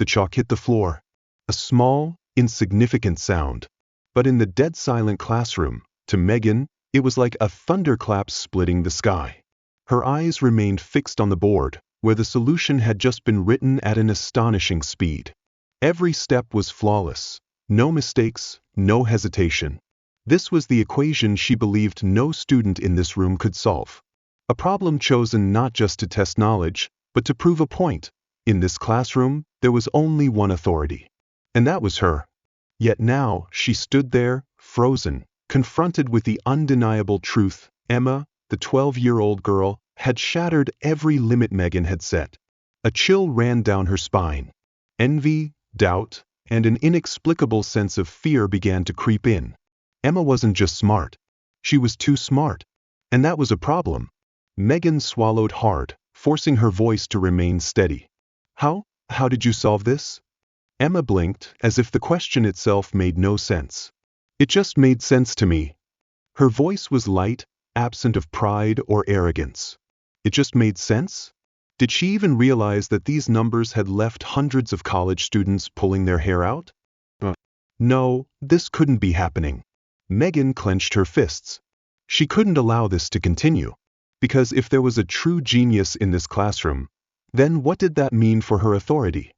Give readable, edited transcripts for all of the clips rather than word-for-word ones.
the chalk hit the floor. A small, insignificant sound. But in the dead silent classroom, to Megan, it was like a thunderclap splitting the sky. Her eyes remained fixed on the board, where the solution had just been written at an astonishing speed. Every step was flawless. No mistakes, no hesitation. This was the equation she believed no student in this room could solve. A problem chosen not just to test knowledge, but to prove a point. In this classroom, there was only one authority. And that was her. Yet now, she stood there, frozen, confronted with the undeniable truth. Emma, the 12-year-old girl, had shattered every limit Megan had set. A chill ran down her spine. Envy, doubt, and an inexplicable sense of fear began to creep in. Emma wasn't just smart. She was too smart. And that was a problem. Megan swallowed hard, forcing her voice to remain steady. How did you solve this? Emma blinked, as if the question itself made no sense. It just made sense to me. Her voice was light, absent of pride or arrogance. It just made sense? Did she even realize that these numbers had left hundreds of college students pulling their hair out? No, this couldn't be happening. Megan clenched her fists. She couldn't allow this to continue. Because if there was a true genius in this classroom, then what did that mean for her authority?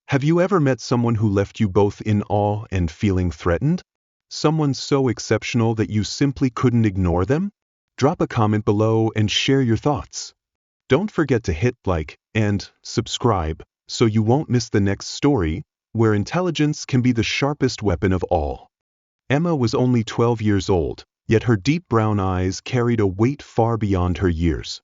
Have you ever met someone who left you both in awe and feeling threatened? Someone so exceptional that you simply couldn't ignore them? Drop a comment below and share your thoughts. Don't forget to hit like and subscribe so you won't miss the next story, where intelligence can be the sharpest weapon of all. Emma was only 12 years old, yet her deep brown eyes carried a weight far beyond her years.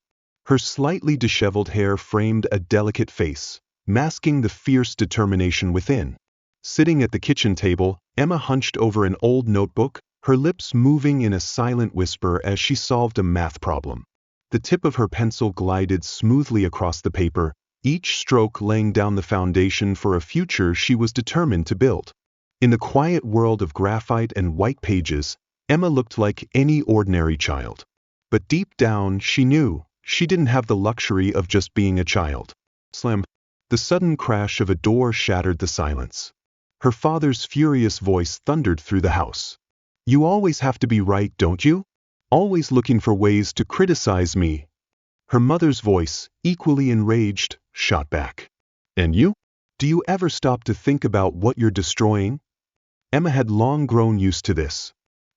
Her slightly disheveled hair framed a delicate face, masking the fierce determination within. Sitting at the kitchen table, Emma hunched over an old notebook, her lips moving in a silent whisper as she solved a math problem. The tip of her pencil glided smoothly across the paper, each stroke laying down the foundation for a future she was determined to build. In the quiet world of graphite and white pages, Emma looked like any ordinary child. But deep down, she knew she didn't have the luxury of just being a child. Slam! The sudden crash of a door shattered the silence. Her father's furious voice thundered through the house. "You always have to be right, don't you? Always looking for ways to criticize me." Her mother's voice, equally enraged, shot back. "And you? Do you ever stop to think about what you're destroying?" Emma had long grown used to this.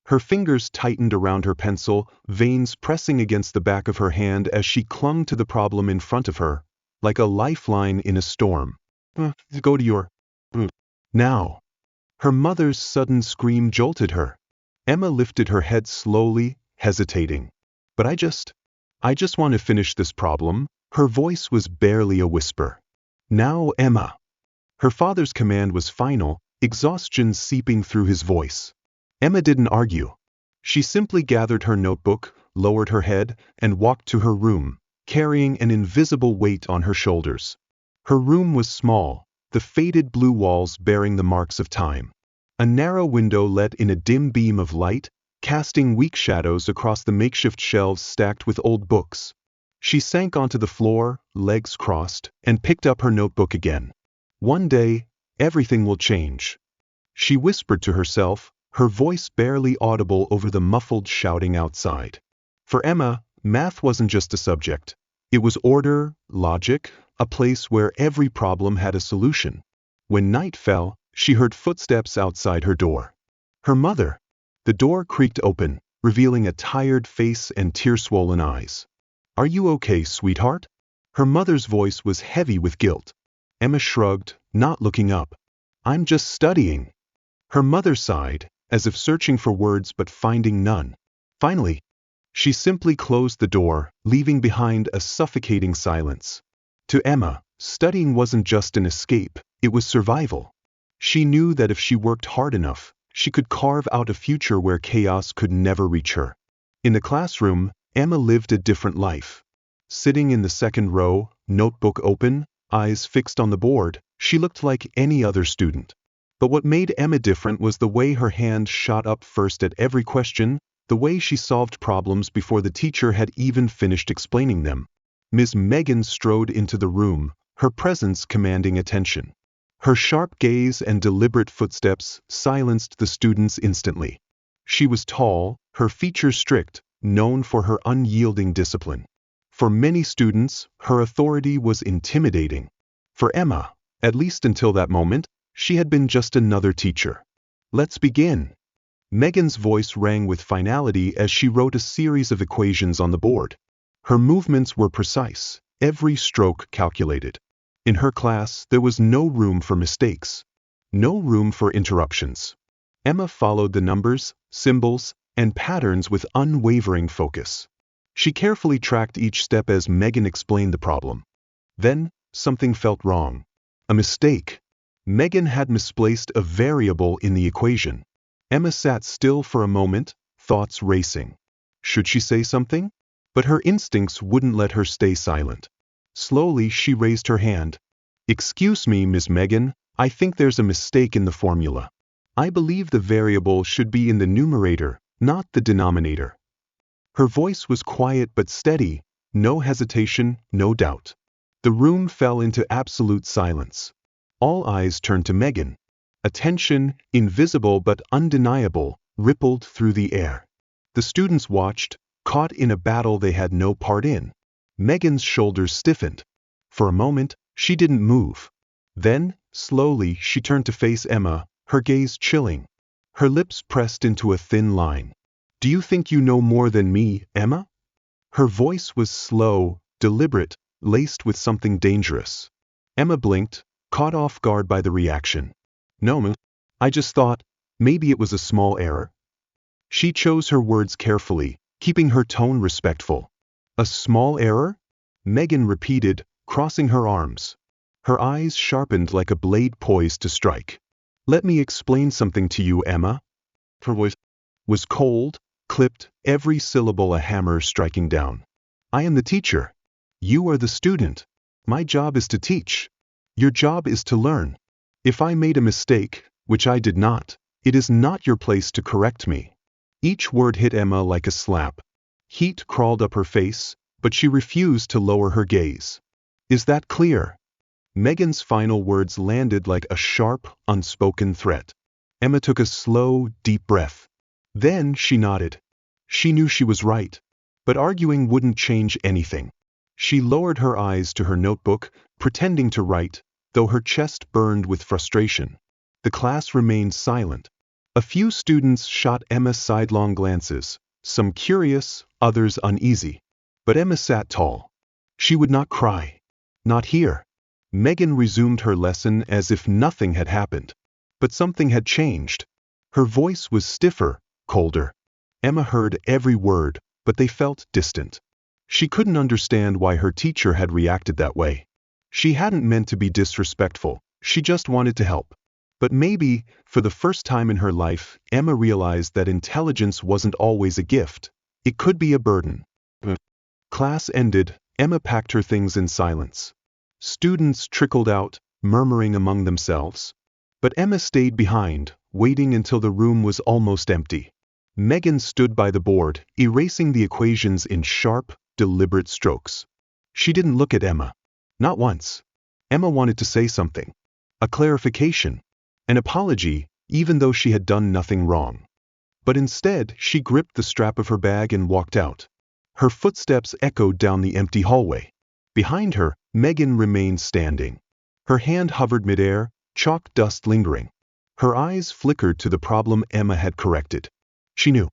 Her fingers tightened around her pencil, veins pressing against the back of her hand as she clung to the problem in front of her, like a lifeline in a storm. Go to your... Now. Her mother's sudden scream jolted her. Emma lifted her head slowly, hesitating. "But I just want to finish this problem." Her voice was barely a whisper. "Now, Emma." Her father's command was final, exhaustion seeping through his voice. Emma didn't argue. She simply gathered her notebook, lowered her head, and walked to her room, carrying an invisible weight on her shoulders. Her room was small, the faded blue walls bearing the marks of time. A narrow window let in a dim beam of light, casting weak shadows across the makeshift shelves stacked with old books. She sank onto the floor, legs crossed, and picked up her notebook again. "One day, everything will change," she whispered to herself, her voice barely audible over the muffled shouting outside. For Emma, math wasn't just a subject. It was order, logic, a place where every problem had a solution. When night fell, she heard footsteps outside her door. Her mother. The door creaked open, revealing a tired face and tear-swollen eyes. "Are you okay, sweetheart?" Her mother's voice was heavy with guilt. Emma shrugged, not looking up. "I'm just studying." Her mother sighed, as if searching for words but finding none. Finally, she simply closed the door, leaving behind a suffocating silence. To Emma, studying wasn't just an escape, it was survival. She knew that if she worked hard enough, she could carve out a future where chaos could never reach her. In the classroom, Emma lived a different life. Sitting in the second row, notebook open, eyes fixed on the board, she looked like any other student. But what made Emma different was the way her hand shot up first at every question, the way she solved problems before the teacher had even finished explaining them. Ms. Megan strode into the room, her presence commanding attention. Her sharp gaze and deliberate footsteps silenced the students instantly. She was tall, her features strict, known for her unyielding discipline. For many students, her authority was intimidating. For Emma, at least until that moment, she had been just another teacher. "Let's begin." Megan's voice rang with finality as she wrote a series of equations on the board. Her movements were precise, every stroke calculated. In her class, there was no room for mistakes, no room for interruptions. Emma followed the numbers, symbols, and patterns with unwavering focus. She carefully tracked each step as Megan explained the problem. Then, something felt wrong. A mistake. Megan had misplaced a variable in the equation. Emma sat still for a moment, thoughts racing. Should she say something? But her instincts wouldn't let her stay silent. Slowly, she raised her hand. "Excuse me, Miss Megan, I think there's a mistake in the formula. I believe the variable should be in the numerator, not the denominator." Her voice was quiet but steady, no hesitation, no doubt. The room fell into absolute silence. All eyes turned to Megan. Attention, invisible but undeniable, rippled through the air. The students watched, caught in a battle they had no part in. Megan's shoulders stiffened. For a moment, she didn't move. Then, slowly, she turned to face Emma, her gaze chilling. Her lips pressed into a thin line. "Do you think you know more than me, Emma?" Her voice was slow, deliberate, laced with something dangerous. Emma blinked, caught off guard by the reaction. "No, ma'am. I just thought, maybe it was a small error." She chose her words carefully, keeping her tone respectful. "A small error?" Megan repeated, crossing her arms. Her eyes sharpened like a blade poised to strike. "Let me explain something to you, Emma." Her voice was cold, clipped, every syllable a hammer striking down. "I am the teacher. You are the student. My job is to teach. Your job is to learn. If I made a mistake, which I did not, it is not your place to correct me." Each word hit Emma like a slap. Heat crawled up her face, but she refused to lower her gaze. "Is that clear?" Megan's final words landed like a sharp, unspoken threat. Emma took a slow, deep breath. Then she nodded. She knew she was right, but arguing wouldn't change anything. She lowered her eyes to her notebook, pretending to write, though her chest burned with frustration. The class remained silent. A few students shot Emma sidelong glances, some curious, others uneasy. But Emma sat tall. She would not cry. Not here. Megan resumed her lesson as if nothing had happened. But something had changed. Her voice was stiffer, colder. Emma heard every word, but they felt distant. She couldn't understand why her teacher had reacted that way. She hadn't meant to be disrespectful, she just wanted to help. But maybe, for the first time in her life, Emma realized that intelligence wasn't always a gift. It could be a burden. Class ended, Emma packed her things in silence. Students trickled out, murmuring among themselves. But Emma stayed behind, waiting until the room was almost empty. Megan stood by the board, erasing the equations in sharp, deliberate strokes. She didn't look at Emma. Not once. Emma wanted to say something. A clarification. An apology, even though she had done nothing wrong. But instead, she gripped the strap of her bag and walked out. Her footsteps echoed down the empty hallway. Behind her, Megan remained standing. Her hand hovered midair, chalk dust lingering. Her eyes flickered to the problem Emma had corrected. She knew.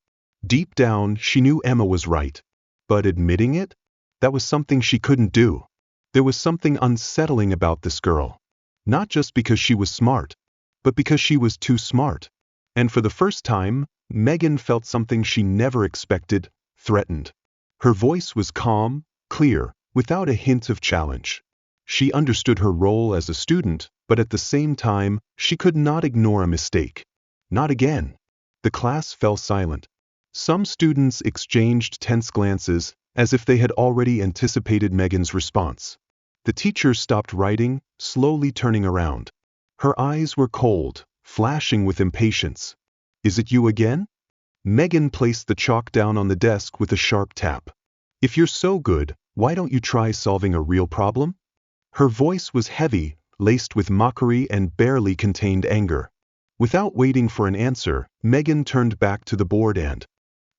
Deep down, she knew Emma was right. But admitting it? That was something she couldn't do. There was something unsettling about this girl. Not just because she was smart, but because she was too smart. And for the first time, Megan felt something she never expected, threatened. Her voice was calm, clear, without a hint of challenge. She understood her role as a student, but at the same time, she could not ignore a mistake. Not again. The class fell silent. Some students exchanged tense glances, as if they had already anticipated Megan's response. The teacher stopped writing, slowly turning around. Her eyes were cold, flashing with impatience. "Is it you again?" Megan placed the chalk down on the desk with a sharp tap. "If you're so good, why don't you try solving a real problem?" Her voice was heavy, laced with mockery and barely contained anger. Without waiting for an answer, Megan turned back to the board and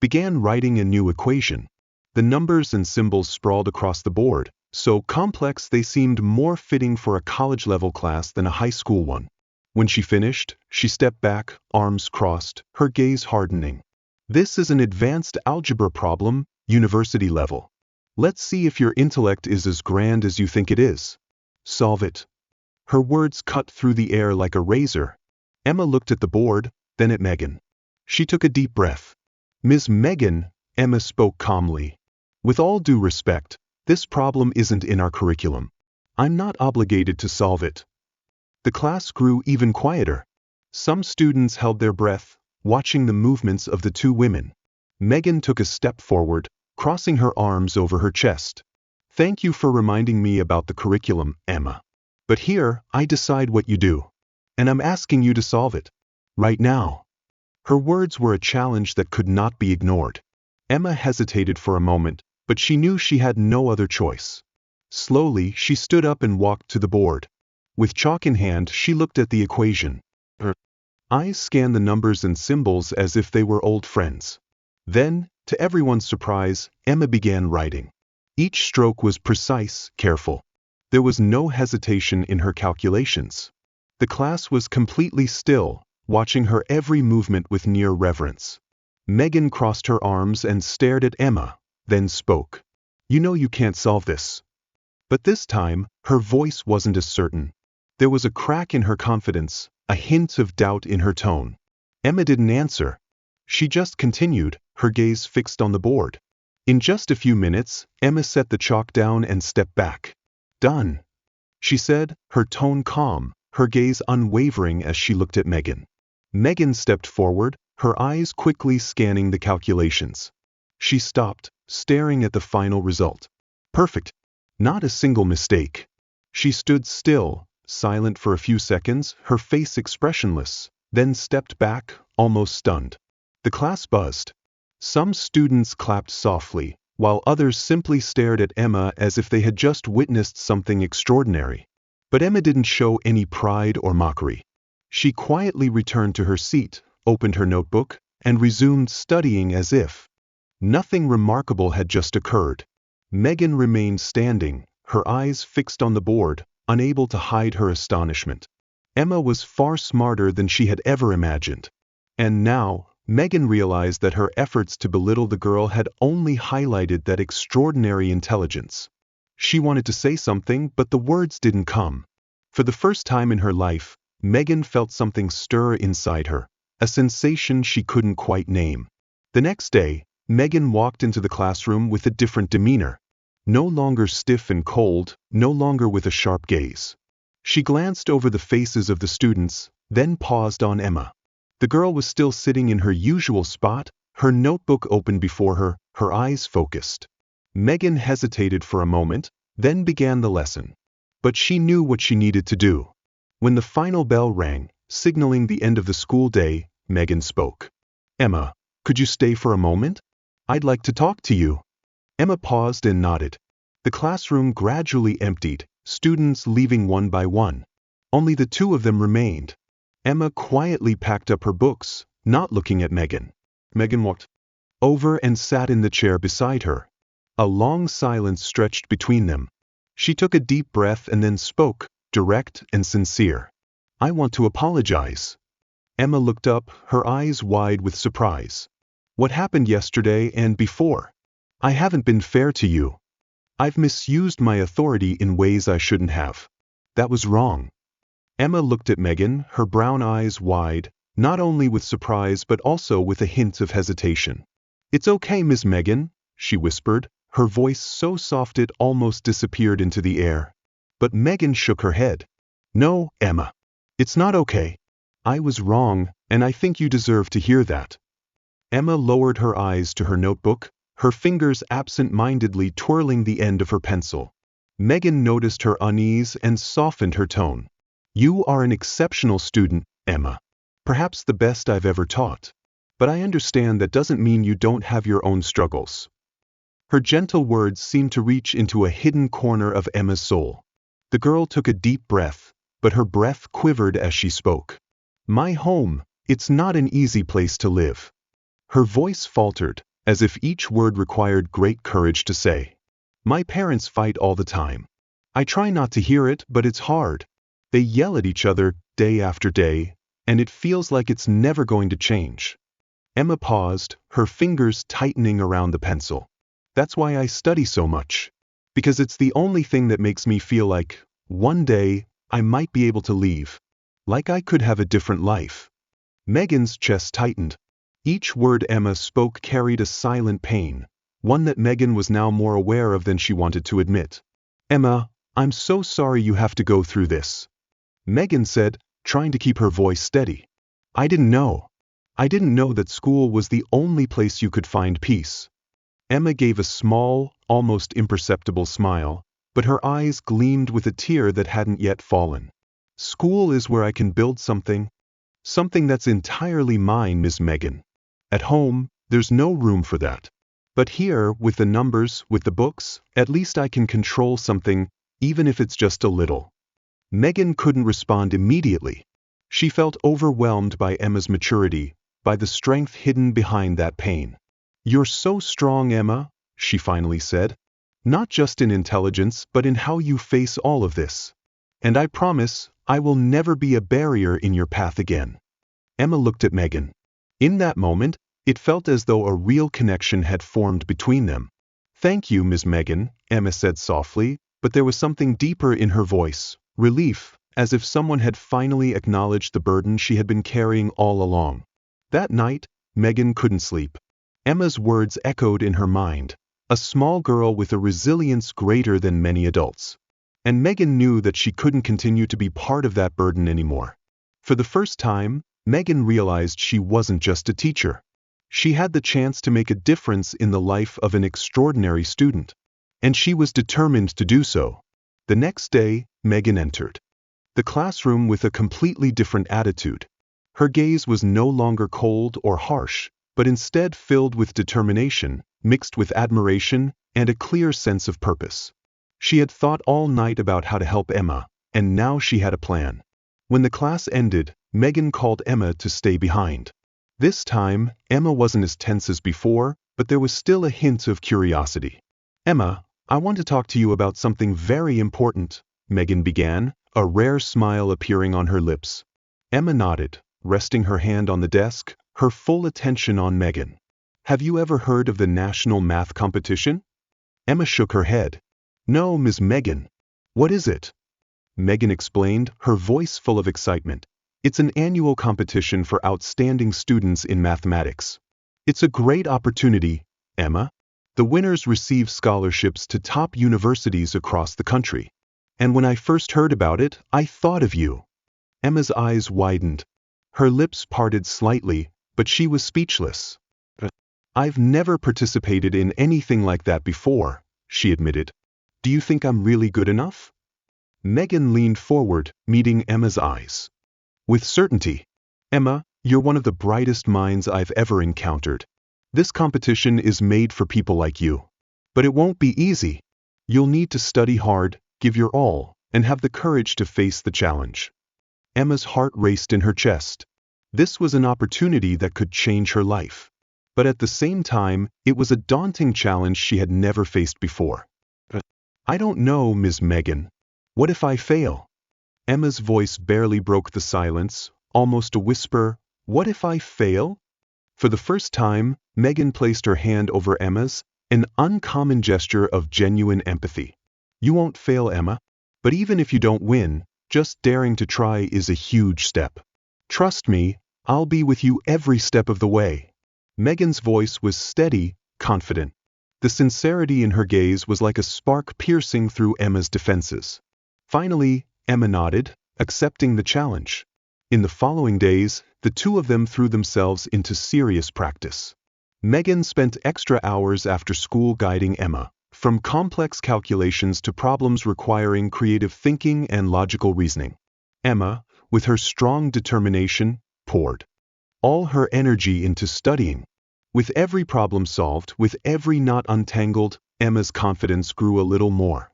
began writing a new equation. The numbers and symbols sprawled across the board, so complex they seemed more fitting for a college-level class than a high school one. When she finished, she stepped back, arms crossed, her gaze hardening. This is an advanced algebra problem, university level. Let's see if your intellect is as grand as you think it is. Solve it. Her words cut through the air like a razor. Emma looked at the board, then at Megan. She took a deep breath. Ms. Megan, Emma spoke calmly. With all due respect, this problem isn't in our curriculum. I'm not obligated to solve it. The class grew even quieter. Some students held their breath, watching the movements of the two women. Megan took a step forward, crossing her arms over her chest. Thank you for reminding me about the curriculum, Emma. But here, I decide what you do. And I'm asking you to solve it. Right now. Her words were a challenge that could not be ignored. Emma hesitated for a moment, but she knew she had no other choice. Slowly, she stood up and walked to the board. With chalk in hand, she looked at the equation. Her eyes scanned the numbers and symbols as if they were old friends. Then, to everyone's surprise, Emma began writing. Each stroke was precise, careful. There was no hesitation in her calculations. The class was completely still, watching her every movement with near reverence. Megan crossed her arms and stared at Emma, then spoke. You know you can't solve this. But this time, her voice wasn't as certain. There was a crack in her confidence, a hint of doubt in her tone. Emma didn't answer. She just continued, her gaze fixed on the board. In just a few minutes, Emma set the chalk down and stepped back. Done, she said, her tone calm, her gaze unwavering as she looked at Megan. Megan stepped forward, her eyes quickly scanning the calculations. She stopped, staring at the final result. Perfect. Not a single mistake. She stood still, silent for a few seconds, her face expressionless, then stepped back, almost stunned. The class buzzed. Some students clapped softly, while others simply stared at Emma as if they had just witnessed something extraordinary. But Emma didn't show any pride or mockery. She quietly returned to her seat, opened her notebook, and resumed studying as if nothing remarkable had just occurred. Megan remained standing, her eyes fixed on the board, unable to hide her astonishment. Emma was far smarter than she had ever imagined. And now, Megan realized that her efforts to belittle the girl had only highlighted that extraordinary intelligence. She wanted to say something, but the words didn't come. For the first time in her life, Megan felt something stir inside her, a sensation she couldn't quite name. The next day, Megan walked into the classroom with a different demeanor. No longer stiff and cold, no longer with a sharp gaze. She glanced over the faces of the students, then paused on Emma. The girl was still sitting in her usual spot, her notebook open before her, her eyes focused. Megan hesitated for a moment, then began the lesson. But she knew what she needed to do. When the final bell rang, signaling the end of the school day, Megan spoke. Emma, could you stay for a moment? I'd like to talk to you. Emma paused and nodded. The classroom gradually emptied, students leaving one by one. Only the two of them remained. Emma quietly packed up her books, not looking at Megan. Megan walked over and sat in the chair beside her. A long silence stretched between them. She took a deep breath and then spoke, direct and sincere. I want to apologize. Emma looked up, her eyes wide with surprise. What happened yesterday and before? I haven't been fair to you. I've misused my authority in ways I shouldn't have. That was wrong. Emma looked at Megan, her brown eyes wide, not only with surprise but also with a hint of hesitation. It's okay, Miss Megan, she whispered, her voice so soft it almost disappeared into the air. But Megan shook her head. No, Emma. It's not okay. I was wrong, and I think you deserve to hear that. Emma lowered her eyes to her notebook, her fingers absent-mindedly twirling the end of her pencil. Megan noticed her unease and softened her tone. You are an exceptional student, Emma. Perhaps the best I've ever taught. But I understand that doesn't mean you don't have your own struggles. Her gentle words seemed to reach into a hidden corner of Emma's soul. The girl took a deep breath, but her breath quivered as she spoke. My home, it's not an easy place to live. Her voice faltered, as if each word required great courage to say. My parents fight all the time. I try not to hear it, but it's hard. They yell at each other day after day, and it feels like it's never going to change. Emma paused, her fingers tightening around the pencil. That's why I study so much. Because it's the only thing that makes me feel like, one day, I might be able to leave. Like I could have a different life. Megan's chest tightened. Each word Emma spoke carried a silent pain, one that Megan was now more aware of than she wanted to admit. Emma, I'm so sorry you have to go through this. Megan said, trying to keep her voice steady. I didn't know. I didn't know that school was the only place you could find peace. Emma gave a small, almost imperceptible smile, but her eyes gleamed with a tear that hadn't yet fallen. School is where I can build something that's entirely mine, Miss Megan. At home, there's no room for that. But here, with the numbers, with the books, at least I can control something, even if it's just a little. Megan couldn't respond immediately. She felt overwhelmed by Emma's maturity, by the strength hidden behind that pain. You're so strong, Emma, she finally said. Not just in intelligence, but in how you face all of this. And I promise, I will never be a barrier in your path again. Emma looked at Megan. In that moment, it felt as though a real connection had formed between them. Thank you, Miss Megan, Emma said softly, but there was something deeper in her voice, relief, as if someone had finally acknowledged the burden she had been carrying all along. That night, Megan couldn't sleep. Emma's words echoed in her mind, a small girl with a resilience greater than many adults. And Megan knew that she couldn't continue to be part of that burden anymore. For the first time, Megan realized she wasn't just a teacher. She had the chance to make a difference in the life of an extraordinary student. And she was determined to do so. The next day, Megan entered the classroom with a completely different attitude. Her gaze was no longer cold or harsh, but instead filled with determination, mixed with admiration, and a clear sense of purpose. She had thought all night about how to help Emma, and now she had a plan. When the class ended, Megan called Emma to stay behind. This time, Emma wasn't as tense as before, but there was still a hint of curiosity. Emma, I want to talk to you about something very important, Megan began, a rare smile appearing on her lips. Emma nodded, resting her hand on the desk, her full attention on Megan. Have you ever heard of the National Math Competition? Emma shook her head. No, Miss Megan. What is it? Megan explained, her voice full of excitement. It's an annual competition for outstanding students in mathematics. It's a great opportunity, Emma. The winners receive scholarships to top universities across the country. And when I first heard about it, I thought of you. Emma's eyes widened. Her lips parted slightly, but she was speechless. I've never participated in anything like that before, she admitted. Do you think I'm really good enough? Megan leaned forward, meeting Emma's eyes. With certainty. Emma, you're one of the brightest minds I've ever encountered. This competition is made for people like you. But it won't be easy. You'll need to study hard, give your all, and have the courage to face the challenge. Emma's heart raced in her chest. This was an opportunity that could change her life. But at the same time, it was a daunting challenge she had never faced before. I don't know, Miss Megan. What if I fail? Emma's voice barely broke the silence, almost a whisper. What if I fail? For the first time, Megan placed her hand over Emma's, an uncommon gesture of genuine empathy. You won't fail, Emma. But even if you don't win, just daring to try is a huge step. Trust me, I'll be with you every step of the way. Megan's voice was steady, confident. The sincerity in her gaze was like a spark piercing through Emma's defenses. Finally, Emma nodded, accepting the challenge. In the following days, the two of them threw themselves into serious practice. Megan spent extra hours after school guiding Emma, from complex calculations to problems requiring creative thinking and logical reasoning. Emma, with her strong determination, poured all her energy into studying. With every problem solved, with every knot untangled, Emma's confidence grew a little more.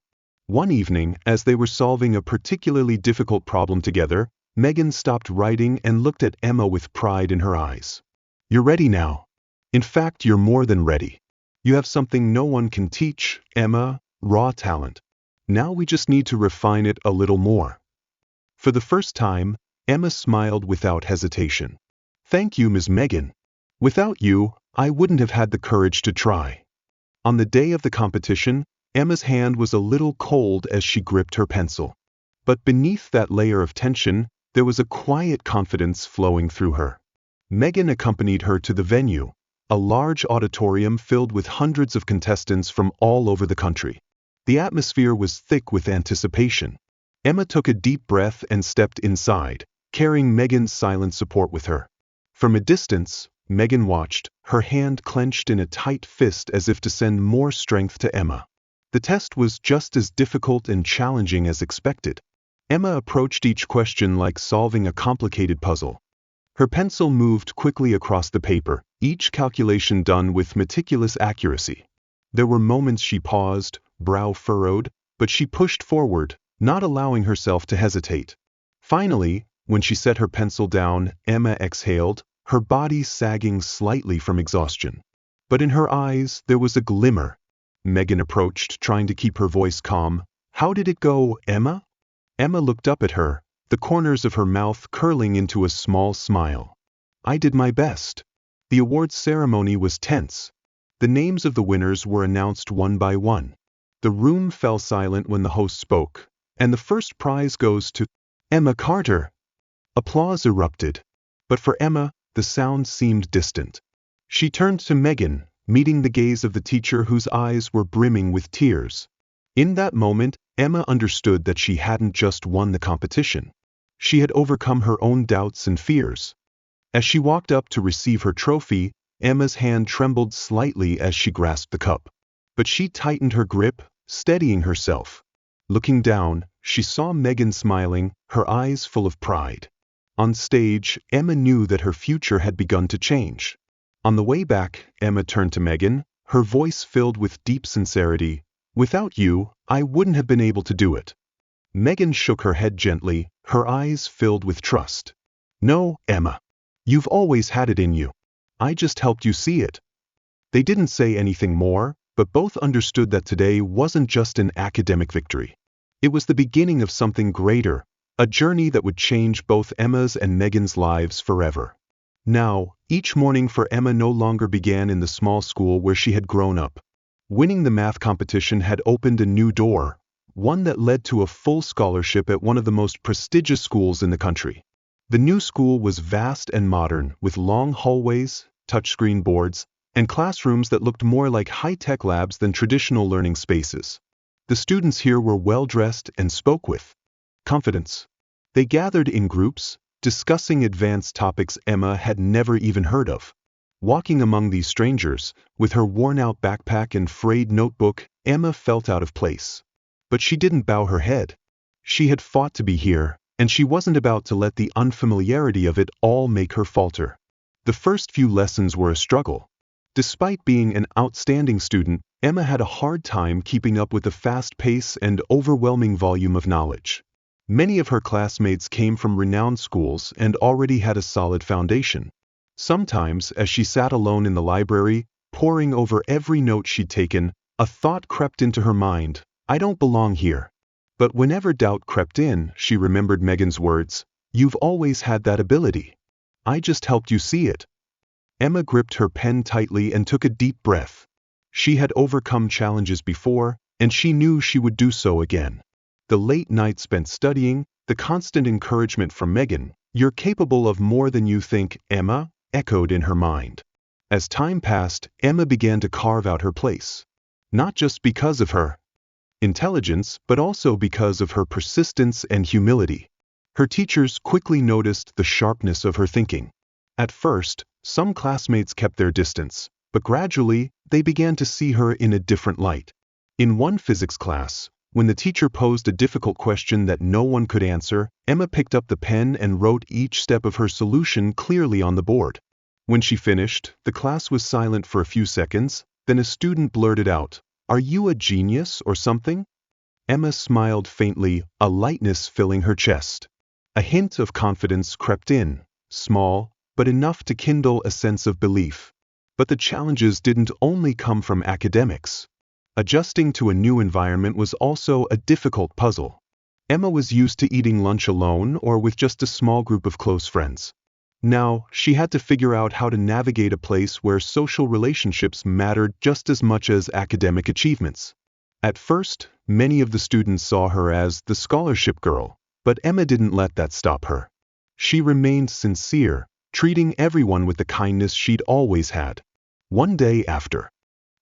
One evening, as they were solving a particularly difficult problem together, Megan stopped writing and looked at Emma with pride in her eyes. "You're ready now. In fact, you're more than ready. You have something no one can teach, Emma, raw talent. Now we just need to refine it a little more." For the first time, Emma smiled without hesitation. "Thank you, Ms. Megan. Without you, I wouldn't have had the courage to try." On the day of the competition, Emma's hand was a little cold as she gripped her pencil. But beneath that layer of tension, there was a quiet confidence flowing through her. Megan accompanied her to the venue, a large auditorium filled with hundreds of contestants from all over the country. The atmosphere was thick with anticipation. Emma took a deep breath and stepped inside, carrying Megan's silent support with her. From a distance, Megan watched, her hand clenched in a tight fist as if to send more strength to Emma. The test was just as difficult and challenging as expected. Emma approached each question like solving a complicated puzzle. Her pencil moved quickly across the paper, each calculation done with meticulous accuracy. There were moments she paused, brow furrowed, but she pushed forward, not allowing herself to hesitate. Finally, when she set her pencil down, Emma exhaled, her body sagging slightly from exhaustion. But in her eyes, there was a glimmer. Megan approached, trying to keep her voice calm. "How did it go, Emma?" Emma looked up at her, the corners of her mouth curling into a small smile. "I did my best." The awards ceremony was tense. The names of the winners were announced one by one. The room fell silent when the host spoke, and the first prize goes to Emma Carter. Applause erupted. But for Emma, the sound seemed distant. She turned to Megan, meeting the gaze of the teacher whose eyes were brimming with tears. In that moment, Emma understood that she hadn't just won the competition. She had overcome her own doubts and fears. As she walked up to receive her trophy, Emma's hand trembled slightly as she grasped the cup. But she tightened her grip, steadying herself. Looking down, she saw Megan smiling, her eyes full of pride. On stage, Emma knew that her future had begun to change. On the way back, Emma turned to Megan, her voice filled with deep sincerity. "Without you, I wouldn't have been able to do it." Megan shook her head gently, her eyes filled with trust. "No, Emma. You've always had it in you. I just helped you see it." They didn't say anything more, but both understood that today wasn't just an academic victory. It was the beginning of something greater, a journey that would change both Emma's and Megan's lives forever. Now, each morning for Emma no longer began in the small school where she had grown up. Winning the math competition had opened a new door, one that led to a full scholarship at one of the most prestigious schools in the country. The new school was vast and modern, with long hallways, touchscreen boards, and classrooms that looked more like high-tech labs than traditional learning spaces. The students here were well-dressed and spoke with confidence. They gathered in groups, discussing advanced topics Emma had never even heard of. Walking among these strangers, with her worn-out backpack and frayed notebook, Emma felt out of place. But she didn't bow her head. She had fought to be here, and she wasn't about to let the unfamiliarity of it all make her falter. The first few lessons were a struggle. Despite being an outstanding student, Emma had a hard time keeping up with the fast pace and overwhelming volume of knowledge. Many of her classmates came from renowned schools and already had a solid foundation. Sometimes, as she sat alone in the library, poring over every note she'd taken, a thought crept into her mind: "I don't belong here." But whenever doubt crept in, she remembered Megan's words: "You've always had that ability. I just helped you see it." Emma gripped her pen tightly and took a deep breath. She had overcome challenges before, and she knew she would do so again. The late nights spent studying, the constant encouragement from Megan, "You're capable of more than you think, Emma," echoed in her mind. As time passed, Emma began to carve out her place. Not just because of her intelligence, but also because of her persistence and humility. Her teachers quickly noticed the sharpness of her thinking. At first, some classmates kept their distance, but gradually, they began to see her in a different light. In one physics class, when the teacher posed a difficult question that no one could answer, Emma picked up the pen and wrote each step of her solution clearly on the board. When she finished, the class was silent for a few seconds, then a student blurted out, "Are you a genius or something?" Emma smiled faintly, a lightness filling her chest. A hint of confidence crept in, small, but enough to kindle a sense of belief. But the challenges didn't only come from academics. Adjusting to a new environment was also a difficult puzzle. Emma was used to eating lunch alone or with just a small group of close friends. Now, she had to figure out how to navigate a place where social relationships mattered just as much as academic achievements. At first, many of the students saw her as the scholarship girl, but Emma didn't let that stop her. She remained sincere, treating everyone with the kindness she'd always had. One day after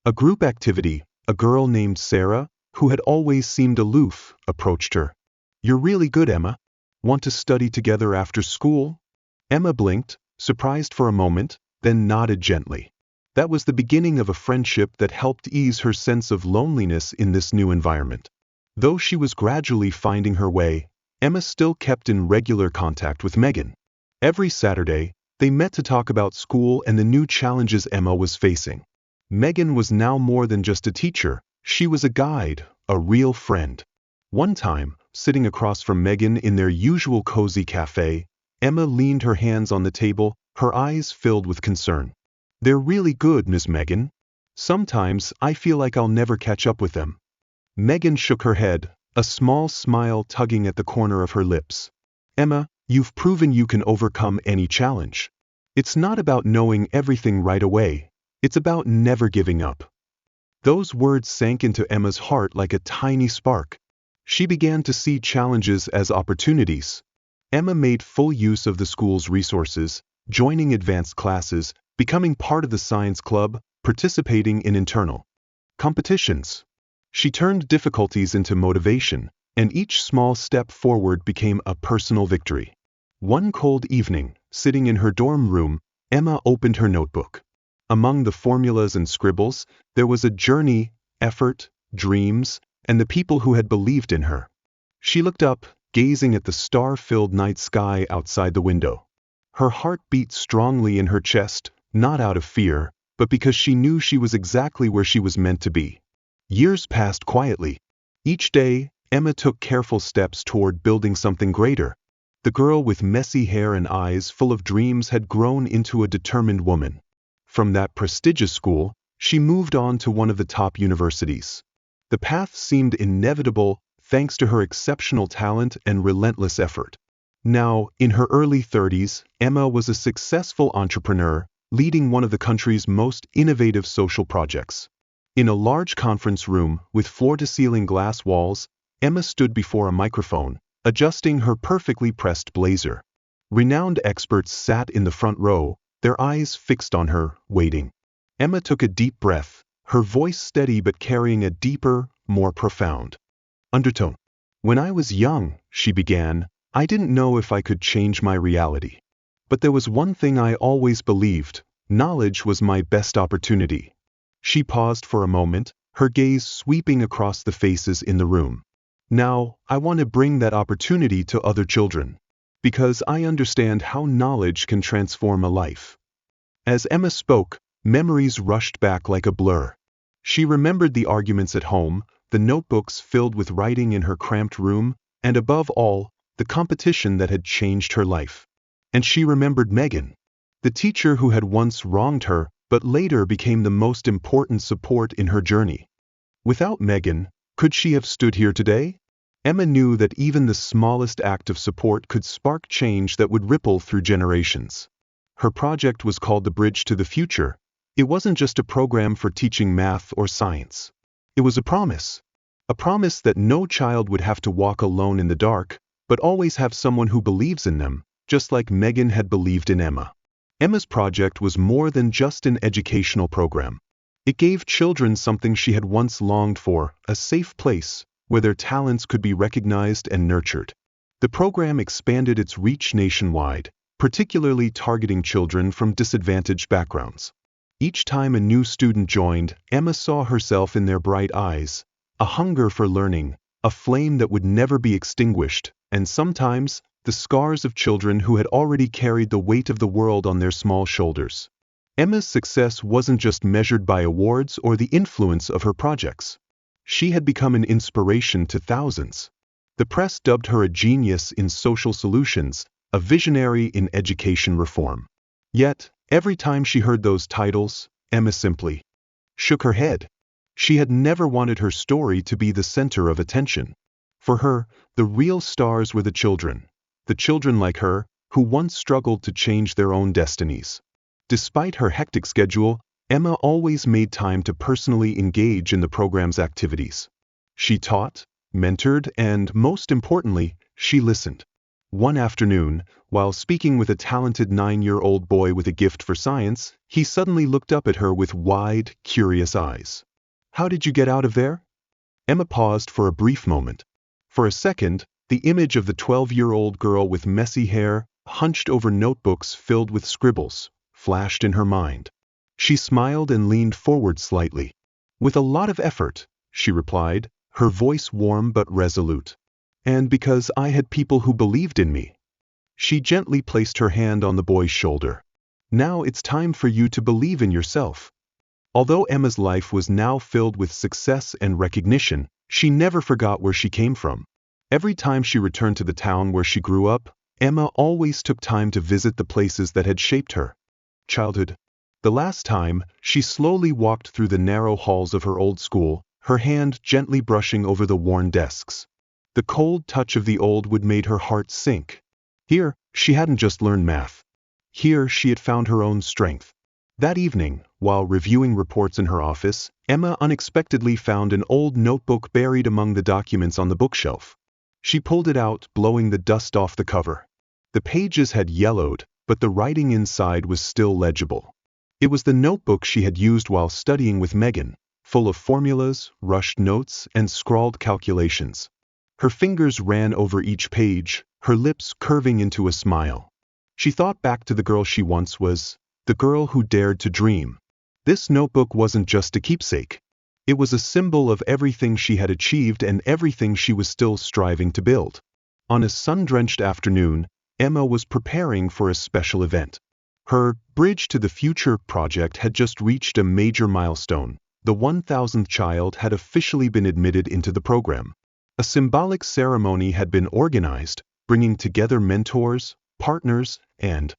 a group activity, a girl named Sarah, who had always seemed aloof, approached her. "You're really good, Emma. Want to study together after school?" Emma blinked, surprised for a moment, then nodded gently. That was the beginning of a friendship that helped ease her sense of loneliness in this new environment. Though she was gradually finding her way, Emma still kept in regular contact with Megan. Every Saturday, they met to talk about school and the new challenges Emma was facing. Megan was now more than just a teacher, she was a guide, a real friend. One time, sitting across from Megan in their usual cozy cafe, Emma leaned her hands on the table, her eyes filled with concern. "They're really good, Miss Megan. Sometimes I feel like I'll never catch up with them." Megan shook her head, a small smile tugging at the corner of her lips. "Emma, you've proven you can overcome any challenge. It's not about knowing everything right away, it's about never giving up." Those words sank into Emma's heart like a tiny spark. She began to see challenges as opportunities. Emma made full use of the school's resources, joining advanced classes, becoming part of the science club, participating in internal competitions. She turned difficulties into motivation, and each small step forward became a personal victory. One cold evening, sitting in her dorm room, Emma opened her notebook. Among the formulas and scribbles, there was a journey, effort, dreams, and the people who had believed in her. She looked up, gazing at the star-filled night sky outside the window. Her heart beat strongly in her chest, not out of fear, but because she knew she was exactly where she was meant to be. Years passed quietly. Each day, Emma took careful steps toward building something greater. The girl with messy hair and eyes full of dreams had grown into a determined woman. From that prestigious school, she moved on to one of the top universities. The path seemed inevitable thanks to her exceptional talent and relentless effort. Now, in her early 30s, Emma was a successful entrepreneur, leading one of the country's most innovative social projects. In a large conference room with floor-to-ceiling glass walls, Emma stood before a microphone, adjusting her perfectly pressed blazer. Renowned experts sat in the front row, their eyes fixed on her, waiting. Emma took a deep breath, her voice steady but carrying a deeper, more profound undertone. "When I was young," she began, "I didn't know if I could change my reality. But there was one thing I always believed: knowledge was my best opportunity." She paused for a moment, her gaze sweeping across the faces in the room. "Now, I want to bring that opportunity to other children. Because I understand how knowledge can transform a life." As Emma spoke, memories rushed back like a blur. She remembered the arguments at home, the notebooks filled with writing in her cramped room, and above all, the competition that had changed her life. And she remembered Megan, the teacher who had once wronged her, but later became the most important support in her journey. Without Megan, could she have stood here today? Emma knew that even the smallest act of support could spark change that would ripple through generations. Her project was called The Bridge to the Future. It wasn't just a program for teaching math or science. It was a promise that no child would have to walk alone in the dark, but always have someone who believes in them, just like Megan had believed in Emma. Emma's project was more than just an educational program. It gave children something she had once longed for, a safe place where their talents could be recognized and nurtured. The program expanded its reach nationwide, particularly targeting children from disadvantaged backgrounds. Each time a new student joined, Emma saw herself in their bright eyes, a hunger for learning, a flame that would never be extinguished, and sometimes, the scars of children who had already carried the weight of the world on their small shoulders. Emma's success wasn't just measured by awards or the influence of her projects. She had become an inspiration to thousands. The press dubbed her a genius in social solutions, a visionary in education reform. Yet, every time she heard those titles, Emma simply shook her head. She had never wanted her story to be the center of attention. For her, the real stars were the children like her, who once struggled to change their own destinies. Despite her hectic schedule, Emma always made time to personally engage in the program's activities. She taught, mentored, and, most importantly, she listened. One afternoon, while speaking with a talented 9-year-old boy with a gift for science, he suddenly looked up at her with wide, curious eyes. "How did you get out of there?" Emma paused for a brief moment. For a second, the image of the 12-year-old girl with messy hair, hunched over notebooks filled with scribbles, flashed in her mind. She smiled and leaned forward slightly. "With a lot of effort," she replied, her voice warm but resolute. "And because I had people who believed in me." She gently placed her hand on the boy's shoulder. "Now it's time for you to believe in yourself." Although Emma's life was now filled with success and recognition, she never forgot where she came from. Every time she returned to the town where she grew up, Emma always took time to visit the places that had shaped her childhood. The last time, she slowly walked through the narrow halls of her old school, her hand gently brushing over the worn desks. The cold touch of the old wood made her heart sink. Here, she hadn't just learned math. Here, she had found her own strength. That evening, while reviewing reports in her office, Emma unexpectedly found an old notebook buried among the documents on the bookshelf. She pulled it out, blowing the dust off the cover. The pages had yellowed, but the writing inside was still legible. It was the notebook she had used while studying with Megan, full of formulas, rushed notes, and scrawled calculations. Her fingers ran over each page, her lips curving into a smile. She thought back to the girl she once was, the girl who dared to dream. This notebook wasn't just a keepsake. It was a symbol of everything she had achieved and everything she was still striving to build. On a sun-drenched afternoon, Emma was preparing for a special event. Her Bridge to the Future project had just reached a major milestone. The 1,000th child had officially been admitted into the program. A symbolic ceremony had been organized, bringing together mentors, partners, and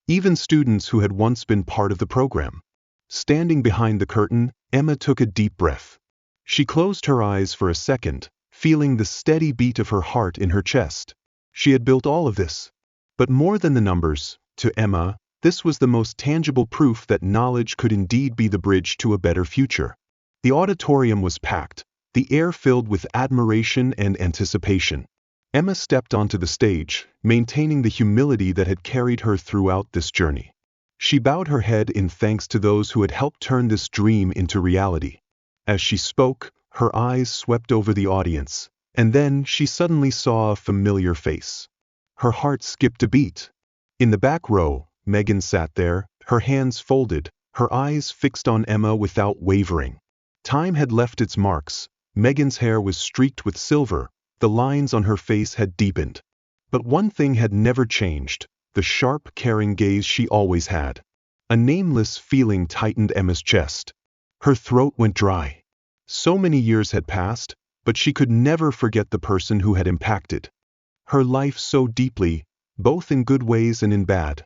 even students who had once been part of the program. Standing behind the curtain, Emma took a deep breath. She closed her eyes for a second, feeling the steady beat of her heart in her chest. She had built all of this. But more than the numbers, to Emma, this was the most tangible proof that knowledge could indeed be the bridge to a better future. The auditorium was packed, the air filled with admiration and anticipation. Emma stepped onto the stage, maintaining the humility that had carried her throughout this journey. She bowed her head in thanks to those who had helped turn this dream into reality. As she spoke, her eyes swept over the audience, and then she suddenly saw a familiar face. Her heart skipped a beat. In the back row, Megan sat there, her hands folded, her eyes fixed on Emma without wavering. Time had left its marks. Megan's hair was streaked with silver, the lines on her face had deepened. But one thing had never changed, the sharp, caring gaze she always had. A nameless feeling tightened Emma's chest. Her throat went dry. So many years had passed, but she could never forget the person who had impacted her life so deeply, both in good ways and in bad.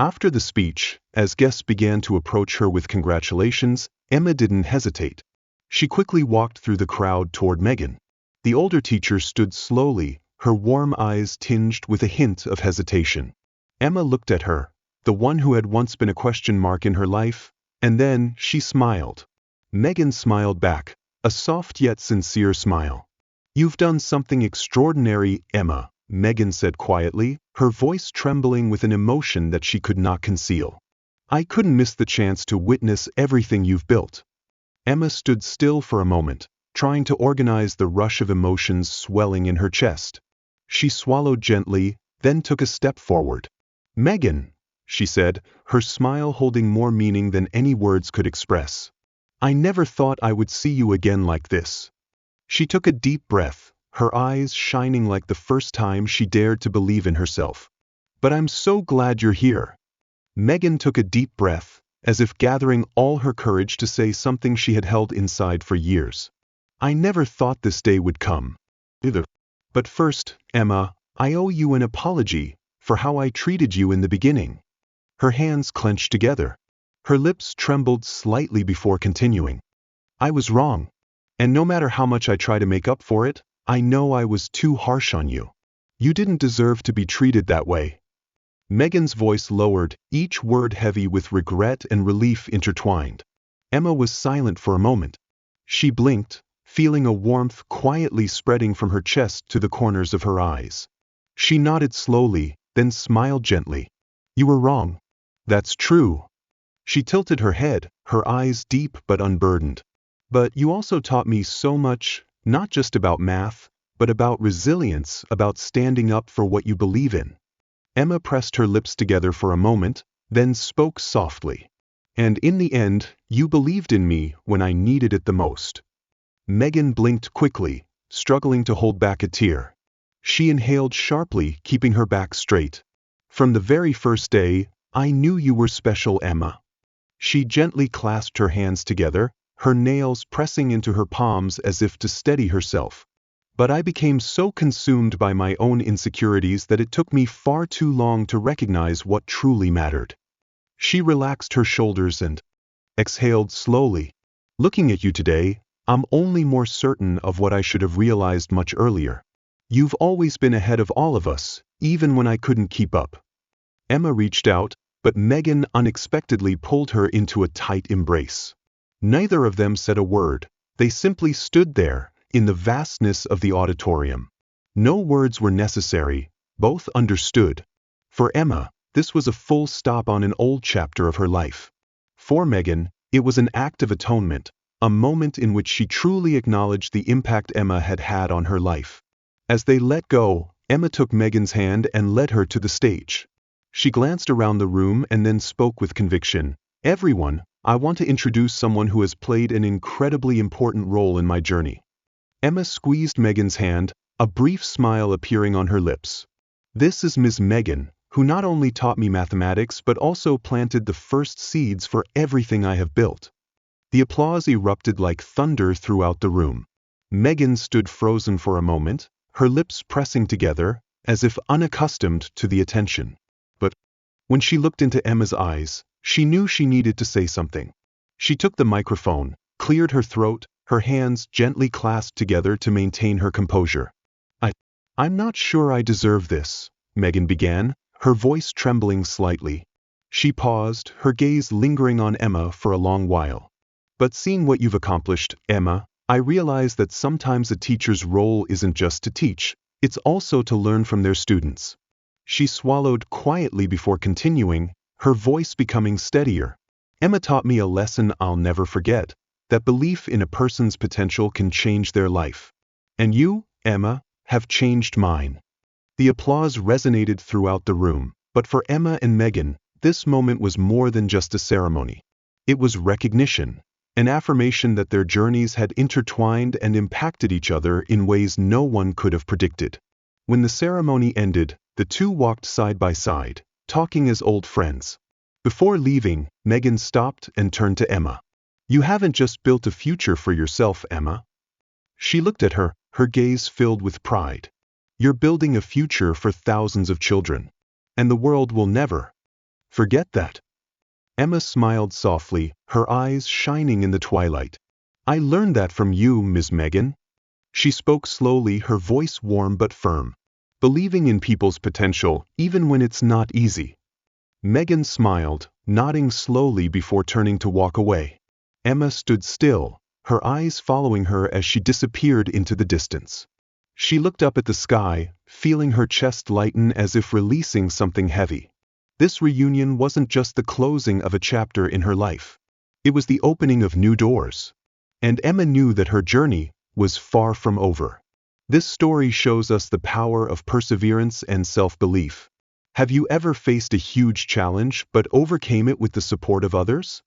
After the speech, as guests began to approach her with congratulations, Emma didn't hesitate. She quickly walked through the crowd toward Megan. The older teacher stood slowly, her warm eyes tinged with a hint of hesitation. Emma looked at her, the one who had once been a question mark in her life, and then she smiled. Megan smiled back, a soft yet sincere smile. "You've done something extraordinary, Emma," Megan said quietly, her voice trembling with an emotion that she could not conceal. "I couldn't miss the chance to witness everything you've built." Emma stood still for a moment, trying to organize the rush of emotions swelling in her chest. She swallowed gently, then took a step forward. "Megan," she said, her smile holding more meaning than any words could express. "I never thought I would see you again like this." She took a deep breath, her eyes shining like the first time she dared to believe in herself. "But I'm so glad you're here." Megan took a deep breath, as if gathering all her courage to say something she had held inside for years. I never thought this day would come. Either. But first, Emma, I owe you an apology for how I treated you in the beginning. Her hands clenched together. Her lips trembled slightly before continuing. I was wrong. And no matter how much I try to make up for it, I know I was too harsh on you. You didn't deserve to be treated that way. Megan's voice lowered, each word heavy with regret and relief intertwined. Emma was silent for a moment. She blinked, feeling a warmth quietly spreading from her chest to the corners of her eyes. She nodded slowly, then smiled gently. You were wrong. That's true. She tilted her head, her eyes deep but unburdened. But you also taught me so much, not just about math, but about resilience, about standing up for what you believe in. Emma pressed her lips together for a moment, then spoke softly. And in the end, you believed in me when I needed it the most. Megan blinked quickly, struggling to hold back a tear. She inhaled sharply, keeping her back straight. From the very first day, I knew you were special, Emma. She gently clasped her hands together, her nails pressing into her palms as if to steady herself. But I became so consumed by my own insecurities that it took me far too long to recognize what truly mattered. She relaxed her shoulders and exhaled slowly. Looking at you today, I'm only more certain of what I should have realized much earlier. You've always been ahead of all of us, even when I couldn't keep up. Emma reached out, but Megan unexpectedly pulled her into a tight embrace. Neither of them said a word. They simply stood there, in the vastness of the auditorium. No words were necessary, both understood. For Emma, this was a full stop on an old chapter of her life. For Megan, it was an act of atonement, a moment in which she truly acknowledged the impact Emma had had on her life. As they let go, Emma took Megan's hand and led her to the stage. She glanced around the room and then spoke with conviction. Everyone, I want to introduce someone who has played an incredibly important role in my journey. Emma squeezed Megan's hand, a brief smile appearing on her lips. This is Ms. Megan, who not only taught me mathematics but also planted the first seeds for everything I have built. The applause erupted like thunder throughout the room. Megan stood frozen for a moment, her lips pressing together, as if unaccustomed to the attention. But when she looked into Emma's eyes, she knew she needed to say something. She took the microphone, cleared her throat, her hands gently clasped together to maintain her composure. I'm not sure I deserve this, Megan began, her voice trembling slightly. She paused, her gaze lingering on Emma for a long while. But seeing what you've accomplished, Emma, I realize that sometimes a teacher's role isn't just to teach, it's also to learn from their students. She swallowed quietly before continuing, her voice becoming steadier. Emma taught me a lesson I'll never forget, that belief in a person's potential can change their life. And you, Emma, have changed mine. The applause resonated throughout the room, but for Emma and Megan, this moment was more than just a ceremony. It was recognition, an affirmation that their journeys had intertwined and impacted each other in ways no one could have predicted. When the ceremony ended, the two walked side by side, talking as old friends. Before leaving, Megan stopped and turned to Emma. You haven't just built a future for yourself, Emma. She looked at her, her gaze filled with pride. You're building a future for thousands of children. And the world will never forget that. Emma smiled softly, her eyes shining in the twilight. I learned that from you, Ms. Megan. She spoke slowly, her voice warm but firm. Believing in people's potential, even when it's not easy. Megan smiled, nodding slowly before turning to walk away. Emma stood still, her eyes following her as she disappeared into the distance. She looked up at the sky, feeling her chest lighten as if releasing something heavy. This reunion wasn't just the closing of a chapter in her life. It was the opening of new doors. And Emma knew that her journey was far from over. This story shows us the power of perseverance and self-belief. Have you ever faced a huge challenge but overcame it with the support of others?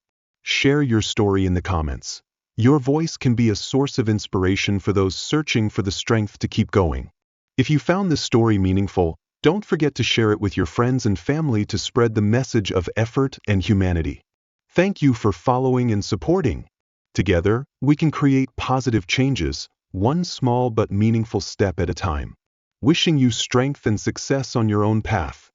Share your story in the comments. Your voice can be a source of inspiration for those searching for the strength to keep going. If you found this story meaningful, don't forget to share it with your friends and family to spread the message of effort and humanity. Thank you for following and supporting. Together, we can create positive changes, one small but meaningful step at a time. Wishing you strength and success on your own path.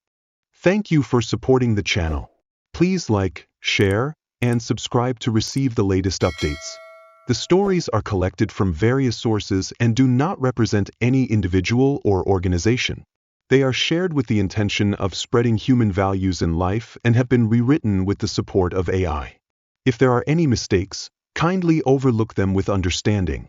Thank you for supporting the channel. Please like, share, and subscribe to receive the latest updates. The stories are collected from various sources and do not represent any individual or organization. They are shared with the intention of spreading human values in life and have been rewritten with the support of AI. If there are any mistakes, kindly overlook them with understanding.